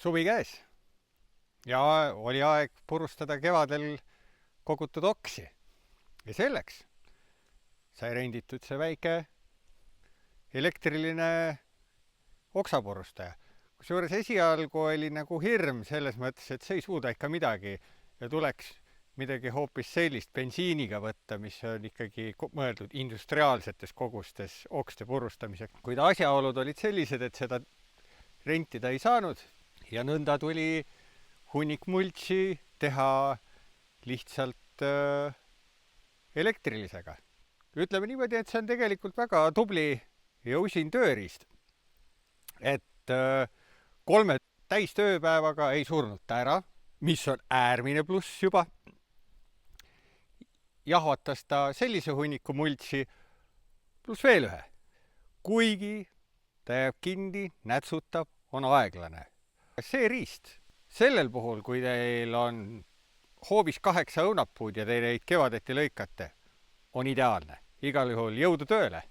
Suvi käes ja oli aeg purustada kevadel kogutud oksi. Ja selleks sai renditud see väike elektriline oksapurustaja. Kusjuures esialgu oli nagu hirm selles mõttes, et see ei suuda ikka midagi ja tuleks midagi hoopis sellist bensiiniga võtta, mis on ikkagi mõeldud industriaalsetes kogustes okste purustamiseks. Kuid asjaolud olid sellised, et seda rentida ei saanud ja nõnda tuli hunnik multsi teha lihtsalt elektrilisega. Ütleme niimoodi, et see on tegelikult väga tubli ja usin tööriist. Et 3 täistööpäevaga ei surnud ta ära, mis on äärmine pluss juba. Jahvatas ta sellise hunniku multsi pluss veel ühe. Kuigi ta jääb kinni, nätsutab, on aeglane. See riist, sellel puhul, kui teil on hoovis 8 õunapuud ja te neid kevadeti lõikate, on ideaalne. Igal juhul jõudu tööle!